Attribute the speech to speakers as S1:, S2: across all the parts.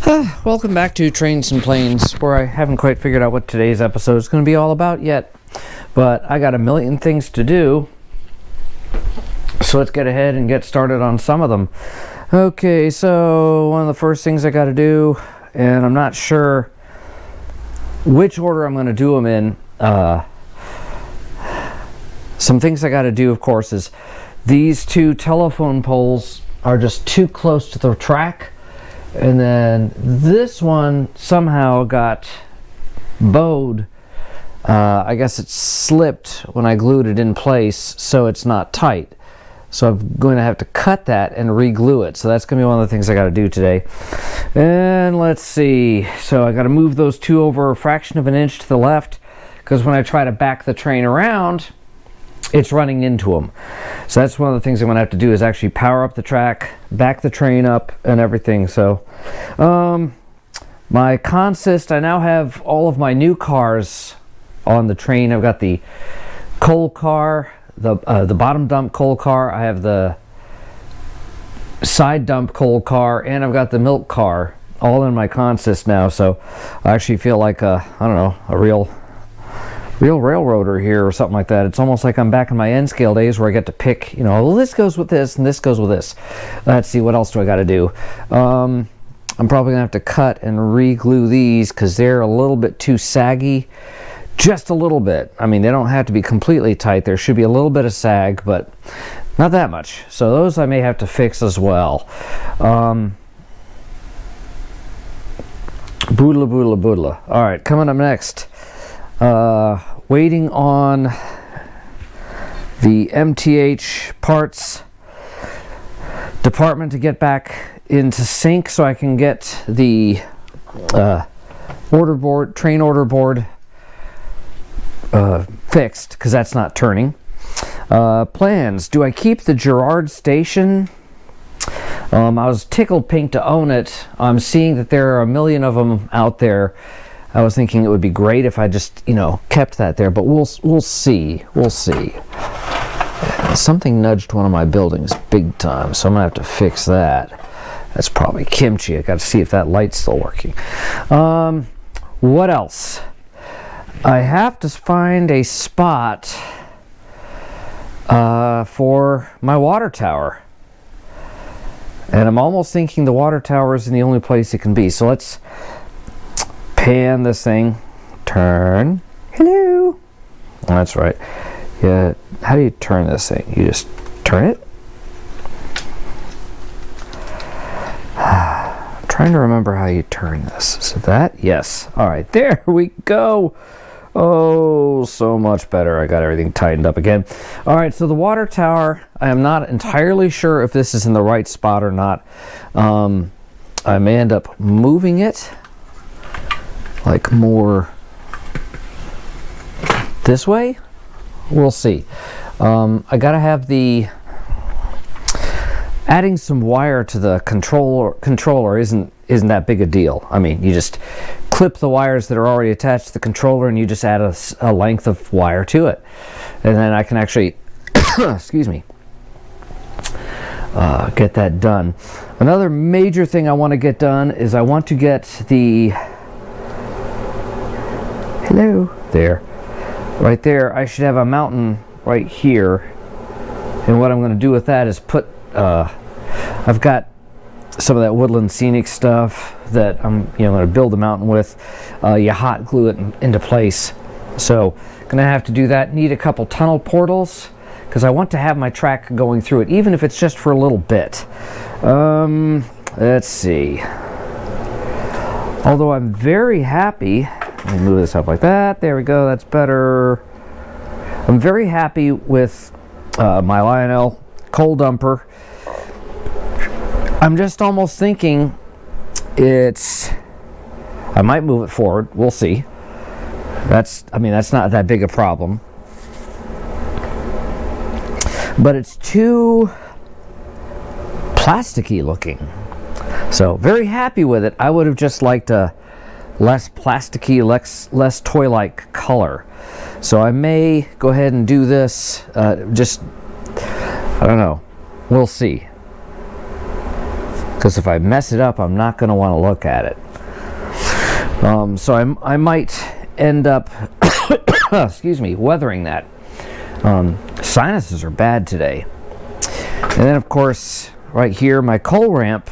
S1: Welcome back to Trains and Planes, where I haven't quite figured out what today's episode is going to be all about yet, but I got a million things to do, so let's get ahead and get started on some of them. Okay, so one of the first things I got to do, and I'm not sure which order I'm going to do them in. Some things I got to do, of course, is these two telephone poles are just too close to the track. And then this one somehow got bowed. I guess it slipped when I glued it in place, so it's not tight. So I'm going to have to cut that and re-glue it. So that's going to be one of the things I got to do today. And let's see. So I got to move those two over a fraction of an inch to the left, because when I try to back the train around, it's running into them. So that's one of the things I'm going to have to do, is actually power up the track, back the train up, and everything. So my consist, I now have all of my new cars on the train. I've got the coal car, the bottom dump coal car, I have the side dump coal car, and I've got the milk car all in my consist now. So I actually feel like I don't know, a real railroader here or something like that. It's almost like I'm back in my N scale days, where I get to pick, you know, well, this goes with this and this goes with this. Let's see, what else do I got to do? I'm probably gonna have to cut and re-glue these, because they're a little bit too saggy, just a little bit. I mean, they don't have to be completely tight. There should be a little bit of sag, but not that much. So those I may have to fix as well. Boodla. All right, coming up next, waiting on the MTH parts department to get back into sync, so I can get the train order board fixed, because that's not turning. Plans: do I keep the Girard station? I was tickled pink to own it. I'm seeing that there are a million of them out there. I was thinking it would be great if I just, you know, kept that there, but we'll see. We'll see. Something nudged one of my buildings big time, so I'm gonna have to fix that. That's probably kimchi. I got to see if that light's still working. What else? I have to find a spot for my water tower, and I'm almost thinking the water tower isn't the only place it can be. So let's pan this thing, turn. Hello. That's right. Yeah. How do you turn this thing? You just turn it. I'm trying to remember how you turn this. So that, yes. All right, there we go. Oh, so much better. I got everything tightened up again. All right, so the water tower, I am not entirely sure if this is in the right spot or not. I may end up moving it, like more this way. We'll see. I gotta have adding some wire to the controller isn't that big a deal. I mean, you just clip the wires that are already attached to the controller, and you just add a length of wire to it, and then I can actually excuse me, get that done. Another major thing I want to get done is I want to get the there, right there. I should have a mountain right here, and what I'm going to do with that is put I've got some of that woodland scenic stuff that I'm going to build a mountain with. You hot glue it into place, so gonna have to do that. Need a couple tunnel portals, because I want to have my track going through it, even if it's just for a little bit. Let's see. Although I'm very happy, let me move this up like that. There we go. That's better. I'm very happy with my Lionel coal dumper. I'm just almost thinking I might move it forward. We'll see. That's not that big a problem. But it's too plasticky looking. So very happy with it. I would have just liked a less plasticky, less toy-like color. So I may go ahead and do this. I don't know. We'll see. because if I mess it up, I'm not going to want to look at it. So I might end up, excuse me, weathering that. Sinuses are bad today. And then, of course, right here, my coal ramp.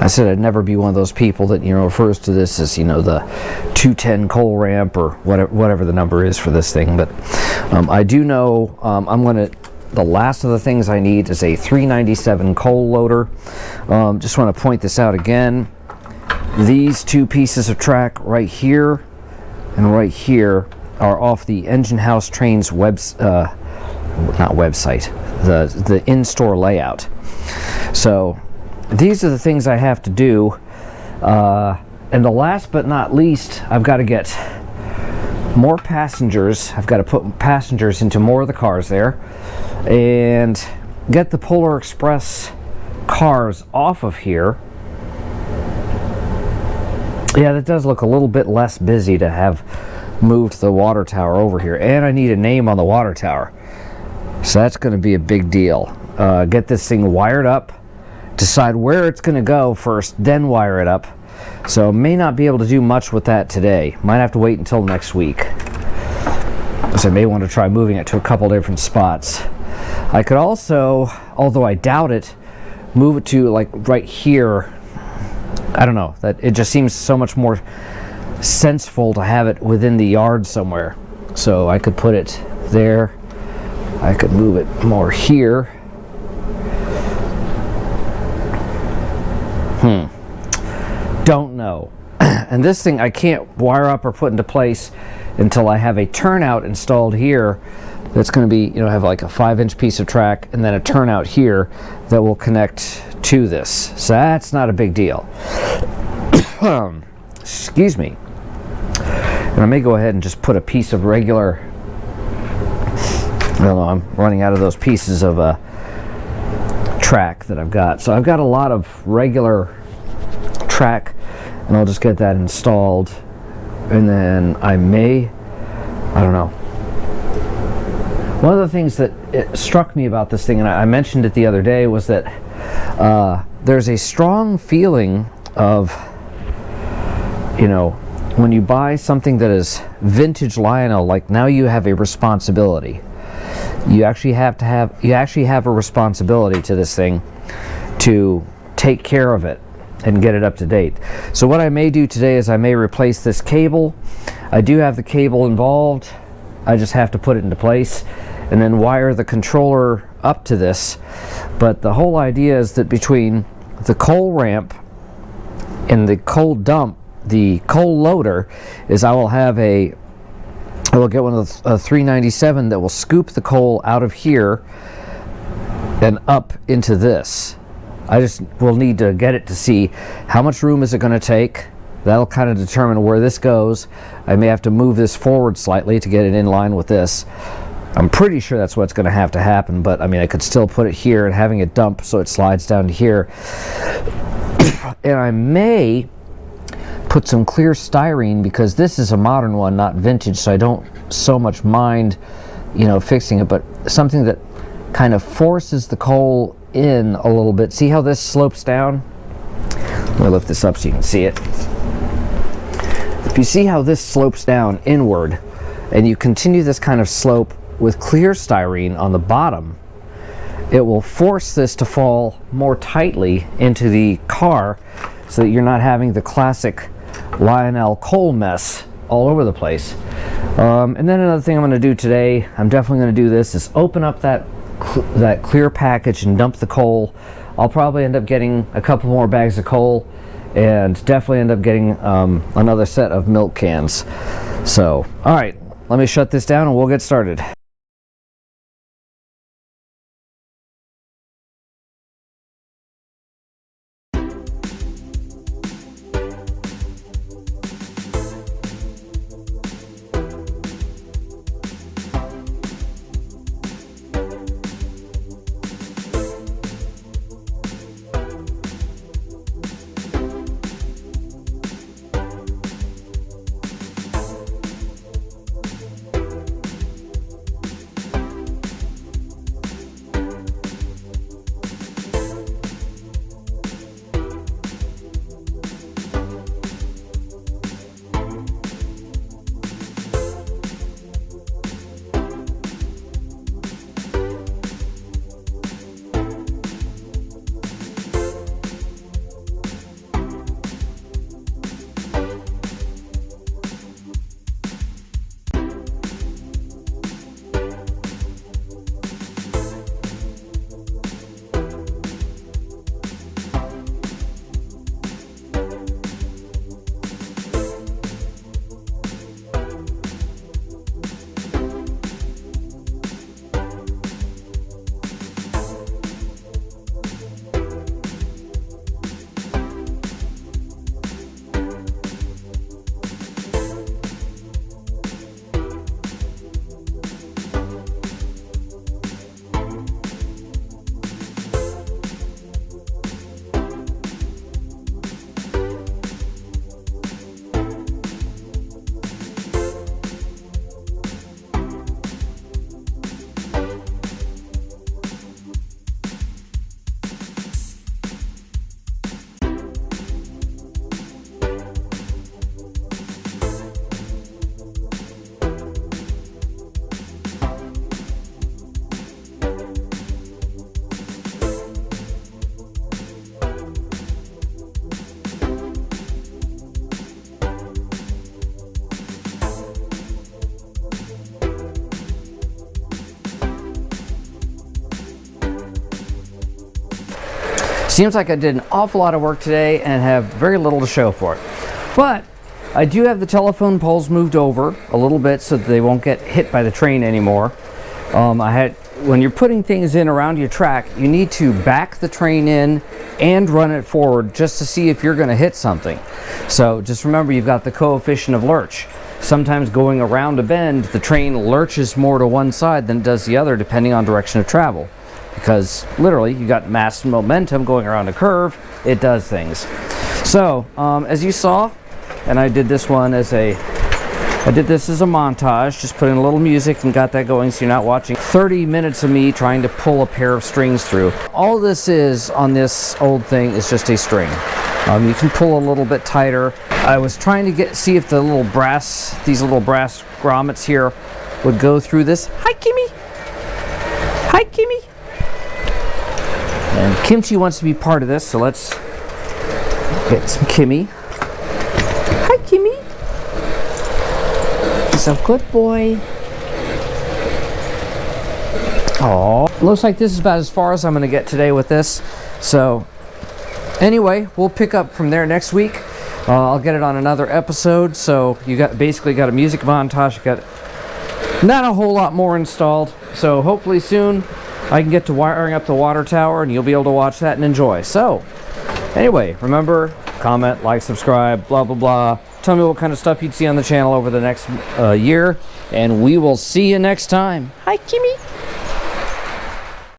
S1: I said I'd never be one of those people that, refers to this as, the 210 coal ramp or whatever the number is for this thing. But I do know the last of the things I need is a 397 coal loader. Just want to point this out again. These two pieces of track right here and right here are off the Engine House Trains not website, the in-store layout. So these are the things I have to do. And the last but not least, I've got to get more passengers. I've got to put passengers into more of the cars there and get the Polar Express cars off of here. Yeah, that does look a little bit less busy to have moved the water tower over here. And I need a name on the water tower. So that's going to be a big deal. Get this thing wired up, decide where it's going to go first, then wire it up. So may not be able to do much with that today. Might have to wait until next week. So I may want to try moving it to a couple different spots. I could also, although I doubt it, move it to like right here. I don't know, that it just seems so much more senseful to have it within the yard somewhere. So I could put it there. I could move it more here. Don't know. And this thing I can't wire up or put into place until I have a turnout installed here that's going to be, have like a 5-inch piece of track and then a turnout here that will connect to this. So that's not a big deal. Excuse me. And I may go ahead and just put a piece of regular, I don't know, I'm running out of those pieces of track that I've got. So I've got a lot of regular track, and I'll just get that installed. And then I don't know. One of the things that it struck me about this thing, and I mentioned it the other day, was that there's a strong feeling of, when you buy something that is vintage Lionel, like now you have a responsibility. You actually have a responsibility to this thing to take care of it and get it up to date. So what I may do today is I may replace this cable. I do have the cable involved. I just have to put it into place and then wire the controller up to this. But the whole idea is that between the coal ramp and the coal dump, the coal loader, is I will get one of the 397 that will scoop the coal out of here and up into this. I just will need to get it to see how much room is it going to take. That'll kind of determine where this goes. I may have to move this forward slightly to get it in line with this. I'm pretty sure that's what's going to have to happen, but I mean, I could still put it here and having it dump so it slides down to here. And I may put some clear styrene, because this is a modern one, not vintage, so I don't so much mind, fixing it, but something that kind of forces the coal in a little bit. See how this slopes down? Let me lift this up so you can see it. If you see how this slopes down inward, and you continue this kind of slope with clear styrene on the bottom, it will force this to fall more tightly into the car so that you're not having the classic Lionel coal mess all over the place. And then another thing I'm going to do today, I'm definitely going to do this, is open up that clear package and dump the coal. I'll probably end up getting a couple more bags of coal and definitely end up getting another set of milk cans. So, all right, let me shut this down and we'll get started. Seems like I did an awful lot of work today and have very little to show for it. But I do have the telephone poles moved over a little bit so that they won't get hit by the train anymore. When you're putting things in around your track, you need to back the train in and run it forward just to see if you're going to hit something. So just remember, you've got the coefficient of lurch. Sometimes going around a bend, the train lurches more to one side than it does the other, depending on direction of travel. Because literally, you got mass momentum going around a curve, it does things. So, as you saw, and I did this one as a montage, just put in a little music and got that going so you're not watching 30 minutes of me trying to pull a pair of strings through. All this is on this old thing is just a string. You can pull a little bit tighter. I was trying to see if these little brass grommets here would go through this. Hi, Kimmy. Hi, Kimmy. And Kimchi wants to be part of this, so let's get some Kimmy. Hi, Kimmy. He's a good boy. Oh, looks like this is about as far as I'm going to get today with this. So, anyway, we'll pick up from there next week. I'll get it on another episode. So you basically got a music montage. You got not a whole lot more installed. So hopefully soon I can get to wiring up the water tower, and you'll be able to watch that and enjoy. So, anyway, remember, comment, like, subscribe, blah, blah, blah. Tell me what kind of stuff you'd see on the channel over the next year, and we will see you next time. Hi, Kimmy.